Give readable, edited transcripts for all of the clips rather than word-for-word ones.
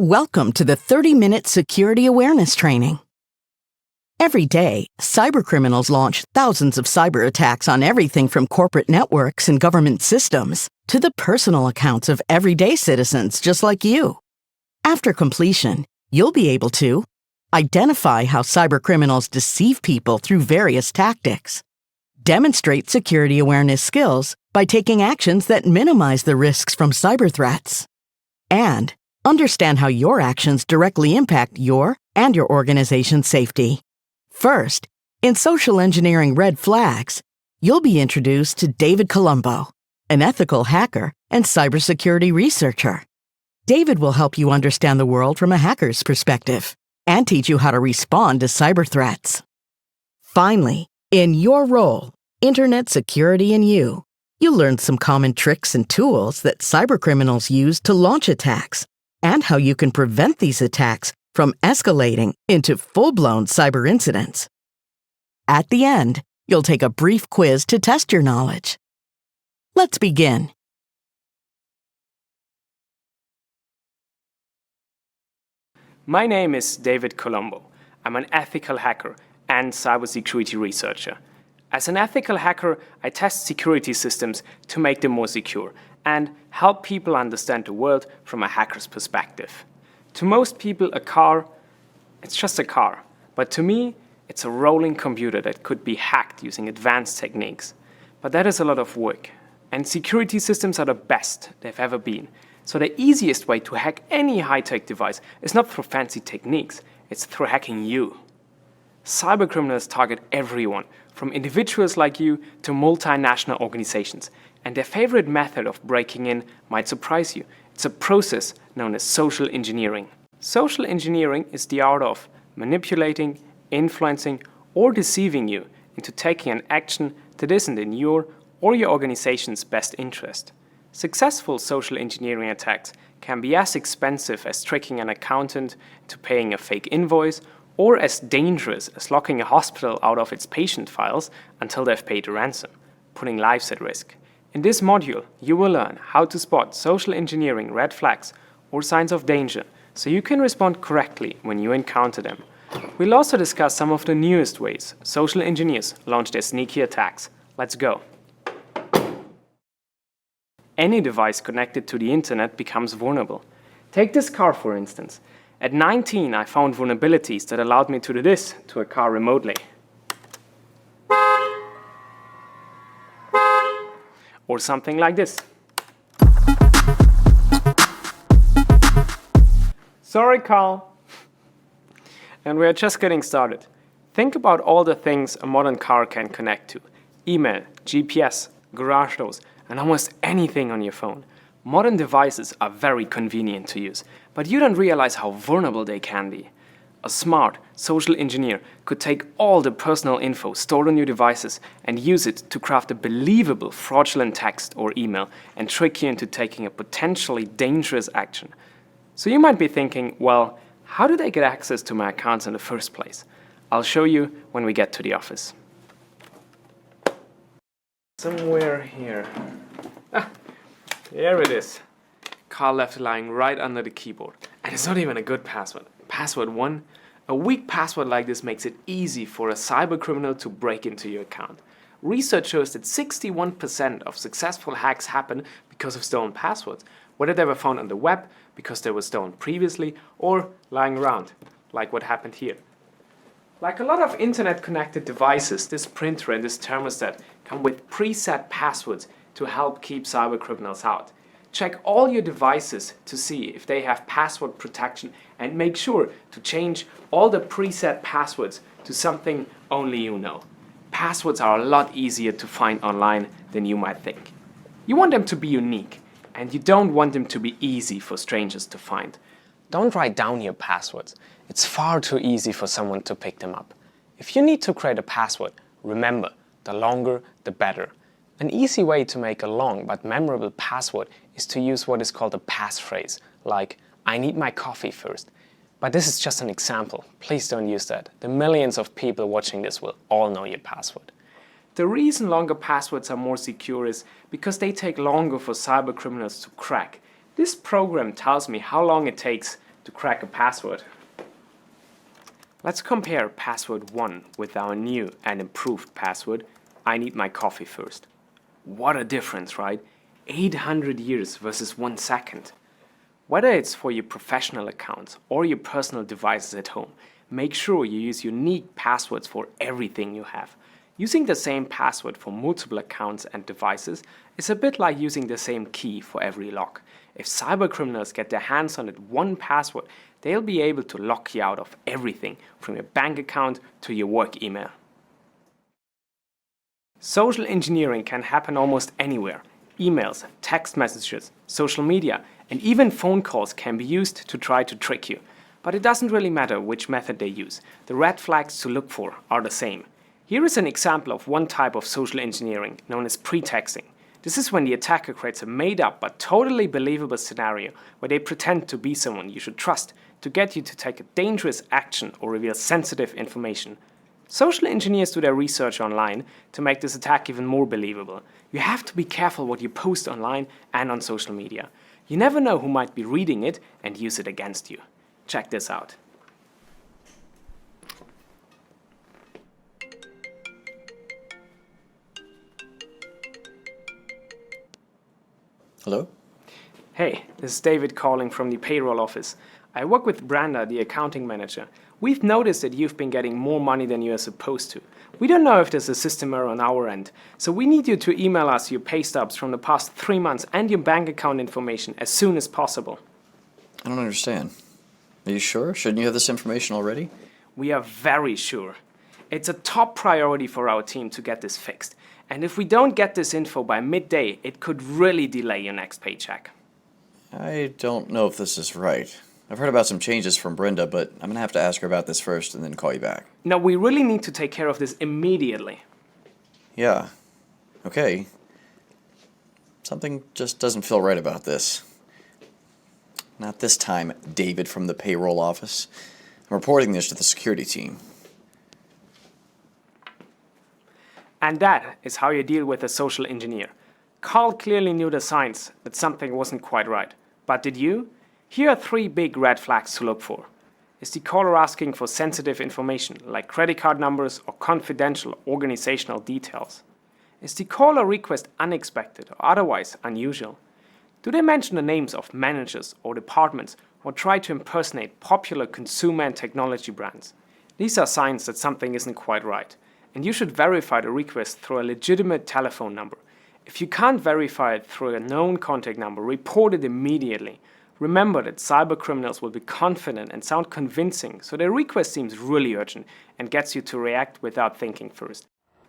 Welcome to the 30-minute security awareness training. Every day, cybercriminals launch thousands of cyber attacks on everything from corporate networks and government systems to the personal accounts of everyday citizens just like you. After completion, you'll be able to identify how cybercriminals deceive people through various tactics, demonstrate security awareness skills by taking actions that minimize the risks from cyber threats, and understand how your actions directly impact your and your organization's safety. First, in Social Engineering Red Flags, you'll be introduced to David Colombo, an ethical hacker and cybersecurity researcher. David will help you understand the world from a hacker's perspective and teach you how to respond to cyber threats. Finally, in your role, Internet Security and you'll learn some common tricks and tools that cybercriminals use to launch attacks and how you can prevent these attacks from escalating into full-blown cyber incidents. At the end, you'll take a brief quiz to test your knowledge. Let's begin. My name is David Colombo. I'm an ethical hacker and cybersecurity researcher. As an ethical hacker, I test security systems to make them more secure and help people understand the world from a hacker's perspective. To most people, a car, it's just a car. But to me, it's a rolling computer that could be hacked using advanced techniques. But that is a lot of work. And security systems are the best they've ever been. So the easiest way to hack any high-tech device is not through fancy techniques, it's through hacking you. Cybercriminals target everyone, from individuals like you to multinational organizations. And their favorite method of breaking in might surprise you. It's a process known as social engineering. Social engineering is the art of manipulating, influencing, or deceiving you into taking an action that isn't in your or your organization's best interest. Successful social engineering attacks can be as expensive as tricking an accountant into paying a fake invoice, or as dangerous as locking a hospital out of its patient files until they've paid a ransom, putting lives at risk. In this module, you will learn how to spot social engineering red flags or signs of danger so you can respond correctly when you encounter them. We'll also discuss some of the newest ways social engineers launch their sneaky attacks. Let's go. Any device connected to the internet becomes vulnerable. Take this car, for instance. At 19, I found vulnerabilities that allowed me to do this to a car remotely. Or something like this. Sorry, Carl. And we're just getting started. Think about all the things a modern car can connect to. Email, GPS, garage doors, and almost anything on your phone. Modern devices are very convenient to use, but you don't realize how vulnerable they can be. A smart social engineer could take all the personal info stored on your devices and use it to craft a believable fraudulent text or email and trick you into taking a potentially dangerous action. So you might be thinking, well, how do they get access to my accounts in the first place? I'll show you when we get to the office. Somewhere here. There it is. Carl left it lying right under the keyboard. And it's not even a good password. Password 1. A weak password like this makes it easy for a cybercriminal to break into your account. Research shows that 61% of successful hacks happen because of stolen passwords, whether they were found on the web because they were stolen previously or lying around, like what happened here. Like a lot of internet-connected devices, this printer and this thermostat come with preset passwords to help keep cybercriminals out. Check all your devices to see if they have password protection and make sure to change all the preset passwords to something only you know. Passwords are a lot easier to find online than you might think. You want them to be unique, and you don't want them to be easy for strangers to find. Don't write down your passwords. It's far too easy for someone to pick them up. If you need to create a password, remember, the longer the better. An easy way to make a long but memorable password is to use what is called a passphrase, like, I need my coffee first. But this is just an example. Please don't use that. The millions of people watching this will all know your password. The reason longer passwords are more secure is because they take longer for cybercriminals to crack. This program tells me how long it takes to crack a password. Let's compare password 1 with our new and improved password, I need my coffee first. What a difference, right? 800 years versus 1 second. Whether it's for your professional accounts or your personal devices at home, make sure you use unique passwords for everything you have. Using the same password for multiple accounts and devices is a bit like using the same key for every lock. If cybercriminals get their hands on that one password, they'll be able to lock you out of everything from your bank account to your work email. Social engineering can happen almost anywhere. Emails, text messages, social media, and even phone calls can be used to try to trick you. But it doesn't really matter which method they use. The red flags to look for are the same. Here is an example of one type of social engineering, known as pretexting. This is when the attacker creates a made-up but totally believable scenario where they pretend to be someone you should trust to get you to take a dangerous action or reveal sensitive information. Social engineers do their research online to make this attack even more believable. You have to be careful what you post online and on social media. You never know who might be reading it and use it against you. Check this out. Hello? Hey, this is David calling from the payroll office. I work with Brenda, the accounting manager. We've noticed that you've been getting more money than you are supposed to. We don't know if there's a system error on our end, so we need you to email us your pay stubs from the past 3 months and your bank account information as soon as possible. I don't understand. Are you sure? Shouldn't you have this information already? We are very sure. It's a top priority for our team to get this fixed. And if we don't get this info by midday, it could really delay your next paycheck. I don't know if this is right. I've heard about some changes from Brenda, but I'm going to have to ask her about this first and then call you back. No, we really need to take care of this immediately. Yeah. Okay. Something just doesn't feel right about this. Not this time, David from the payroll office. I'm reporting this to the security team. And that is how you deal with a social engineer. Carl clearly knew the signs that something wasn't quite right. But did you? Here are 3 big red flags to look for. Is the caller asking for sensitive information, like credit card numbers or confidential organizational details? Is the caller request unexpected or otherwise unusual? Do they mention the names of managers or departments or try to impersonate popular consumer and technology brands? These are signs that something isn't quite right. And you should verify the request through a legitimate telephone number. If you can't verify it through a known contact number, report it immediately. Remember that cybercriminals will be confident and sound convincing, so their request seems really urgent and gets you to react without thinking first.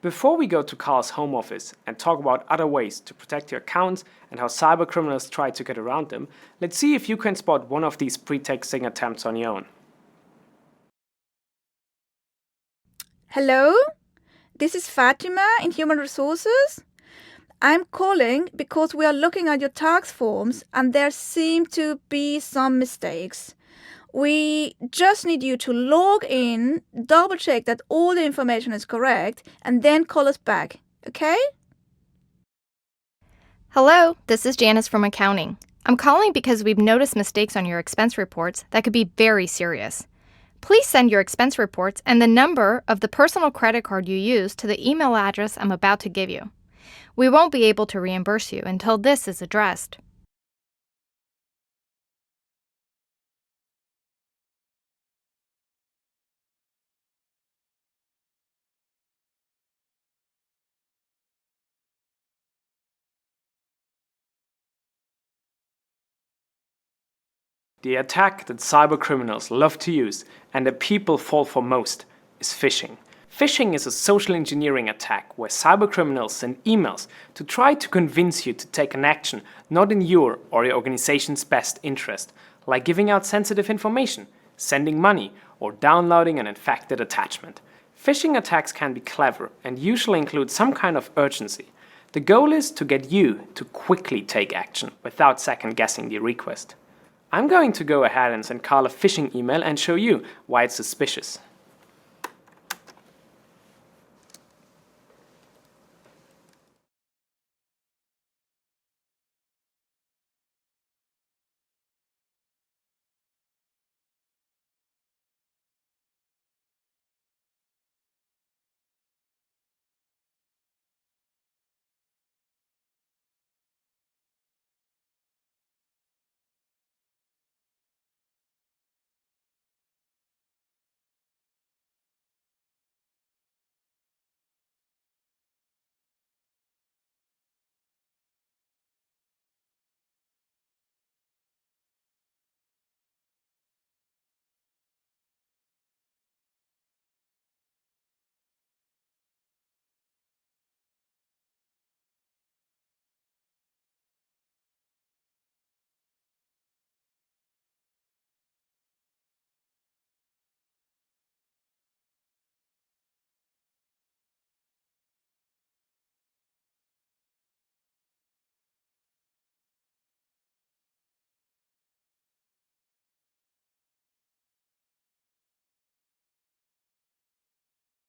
Before we go to Carl's home office and talk about other ways to protect your accounts and how cybercriminals try to get around them, let's see if you can spot one of these pretexting attempts on your own. Hello? This is Fatima in Human Resources. I'm calling because we are looking at your tax forms and there seem to be some mistakes. We just need you to log in, double check that all the information is correct, and then call us back, okay? Hello, this is Janice from accounting. I'm calling because we've noticed mistakes on your expense reports that could be very serious. Please send your expense reports and the number of the personal credit card you use to the email address I'm about to give you. We won't be able to reimburse you until this is addressed. The attack that cybercriminals love to use and that people fall for most is phishing. Phishing is a social engineering attack where cybercriminals send emails to try to convince you to take an action not in your or your organization's best interest, like giving out sensitive information, sending money, or downloading an infected attachment. Phishing attacks can be clever and usually include some kind of urgency. The goal is to get you to quickly take action without second-guessing the request. I'm going to go ahead and send Carl a phishing email and show you why it's suspicious.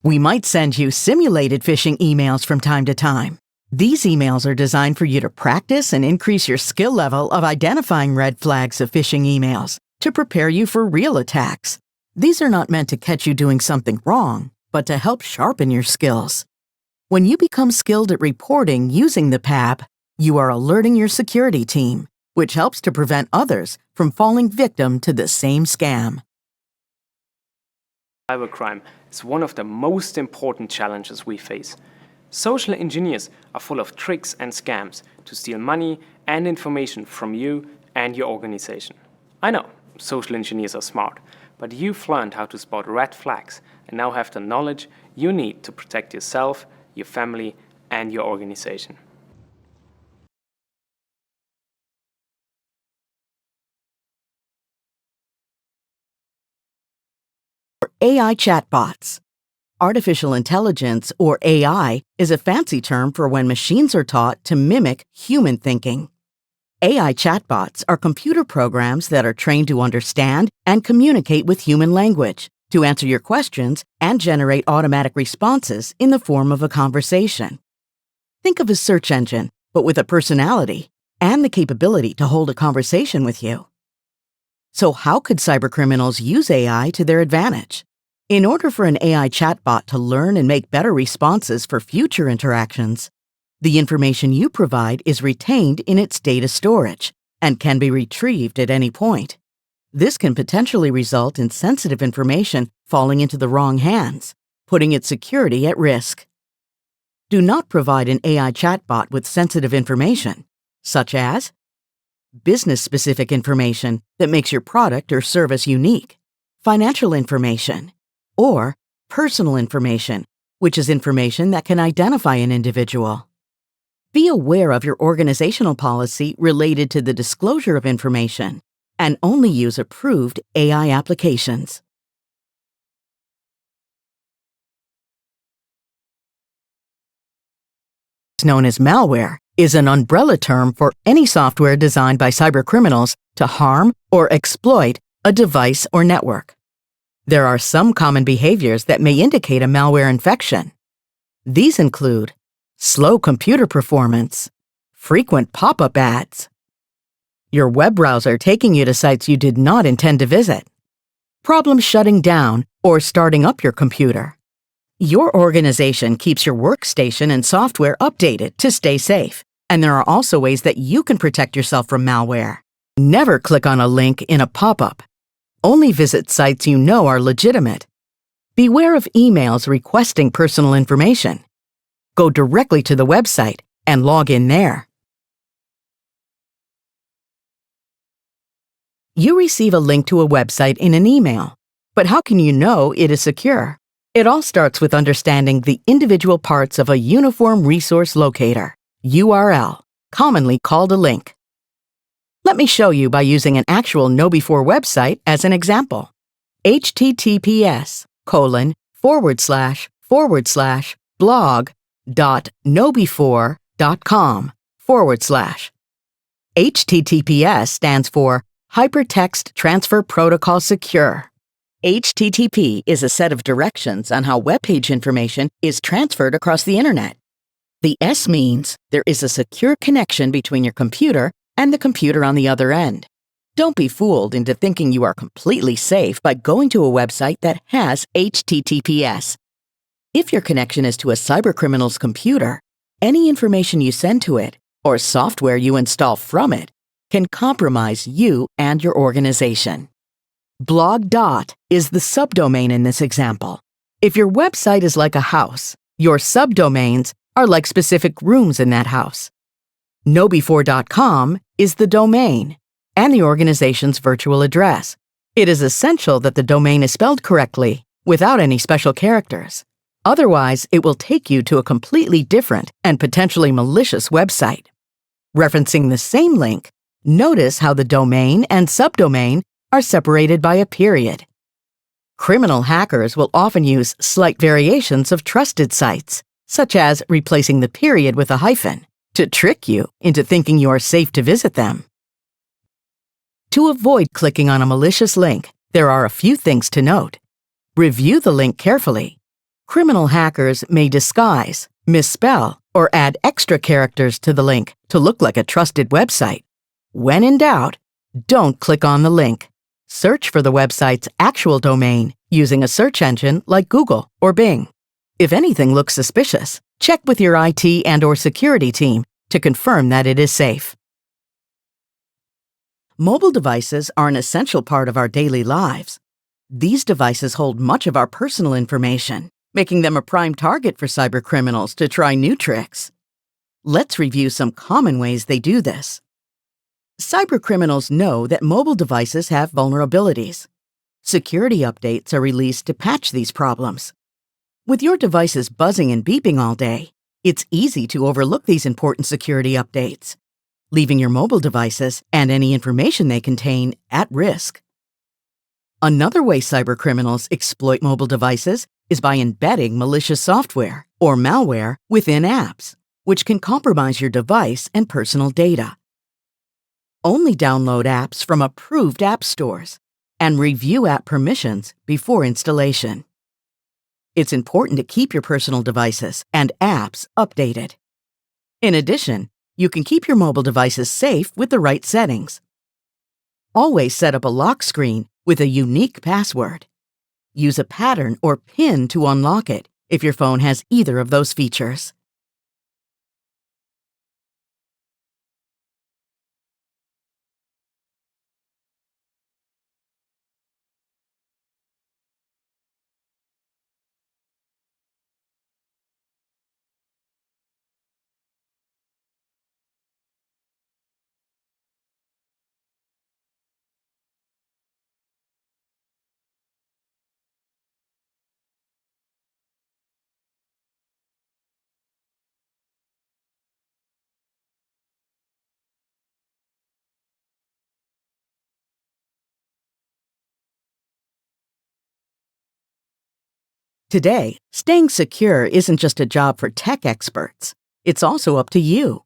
We might send you simulated phishing emails from time to time. These emails are designed for you to practice and increase your skill level of identifying red flags of phishing emails to prepare you for real attacks. These are not meant to catch you doing something wrong, but to help sharpen your skills. When you become skilled at reporting using the PAB, you are alerting your security team, which helps to prevent others from falling victim to the same scam. Cybercrime is one of the most important challenges we face. Social engineers are full of tricks and scams to steal money and information from you and your organization. I know, social engineers are smart, but you've learned how to spot red flags and now have the knowledge you need to protect yourself, your family, and your organization. AI chatbots. Artificial intelligence, or AI, is a fancy term for when machines are taught to mimic human thinking. AI chatbots are computer programs that are trained to understand and communicate with human language, to answer your questions and generate automatic responses in the form of a conversation. Think of a search engine, but with a personality and the capability to hold a conversation with you. So how could cybercriminals use AI to their advantage? In order for an AI chatbot to learn and make better responses for future interactions, the information you provide is retained in its data storage and can be retrieved at any point. This can potentially result in sensitive information falling into the wrong hands, putting its security at risk. Do not provide an AI chatbot with sensitive information, such as business-specific information that makes your product or service unique, financial information, or personal information, which is information that can identify an individual. Be aware of your organizational policy related to the disclosure of information and only use approved AI applications. Known as malware is an umbrella term for any software designed by cybercriminals to harm or exploit a device or network. There are some common behaviors that may indicate a malware infection. These include slow computer performance, frequent pop-up ads, your web browser taking you to sites you did not intend to visit, problems shutting down or starting up your computer. Your organization keeps your workstation and software updated to stay safe, and there are also ways that you can protect yourself from malware. Never click on a link in a pop-up. Only visit sites you know are legitimate. Beware of emails requesting personal information. Go directly to the website and log in there. You receive a link to a website in an email, but how can you know it is secure? It all starts with understanding the individual parts of a Uniform Resource Locator, URL, commonly called a link. Let me show you by using an actual KnowBe4 website as an example. https://blog.knowbe4.com/. HTTPS stands for Hypertext Transfer Protocol Secure. HTTP is a set of directions on how web page information is transferred across the internet. The S means there is a secure connection between your computer and the computer on the other end. Don't be fooled into thinking you are completely safe by going to a website that has HTTPS. If your connection is to a cybercriminal's computer, any information you send to it or software you install from it can compromise you and your organization. Blog. Is the subdomain in this example. If your website is like a house, your subdomains are like specific rooms in that house. KnowBe4.com is the domain and the organization's virtual address. It is essential that the domain is spelled correctly, without any special characters. Otherwise, it will take you to a completely different and potentially malicious website. Referencing the same link, notice how the domain and subdomain are separated by a period. Criminal hackers will often use slight variations of trusted sites, such as replacing the period with a hyphen, to trick you into thinking you are safe to visit them. To avoid clicking on a malicious link, there are a few things to note. Review the link carefully. Criminal hackers may disguise, misspell, or add extra characters to the link to look like a trusted website. When in doubt, don't click on the link. Search for the website's actual domain using a search engine like Google or Bing. If anything looks suspicious, check with your IT and/or security team to confirm that it is safe. Mobile devices are an essential part of our daily lives. These devices hold much of our personal information, making them a prime target for cybercriminals to try new tricks. Let's review some common ways they do this. Cybercriminals know that mobile devices have vulnerabilities. Security updates are released to patch these problems. With your devices buzzing and beeping all day, it's easy to overlook these important security updates, leaving your mobile devices and any information they contain at risk. Another way cybercriminals exploit mobile devices is by embedding malicious software or malware within apps, which can compromise your device and personal data. Only download apps from approved app stores and review app permissions before installation. It's important to keep your personal devices and apps updated. In addition, you can keep your mobile devices safe with the right settings. Always set up a lock screen with a unique password. Use a pattern or PIN to unlock it if your phone has either of those features. Today, staying secure isn't just a job for tech experts. It's also up to you.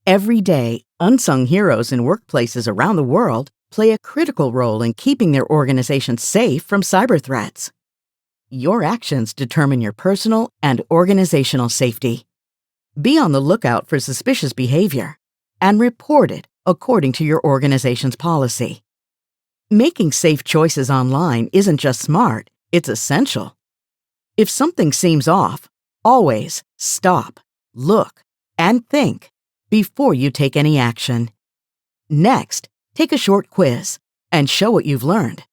Every day, unsung heroes in workplaces around the world play a critical role in keeping their organization safe from cyber threats. Your actions determine your personal and organizational safety. Be on the lookout for suspicious behavior and report it according to your organization's policy. Making safe choices online isn't just smart, it's essential. If something seems off, always stop, look, and think before you take any action. Next, take a short quiz and show what you've learned.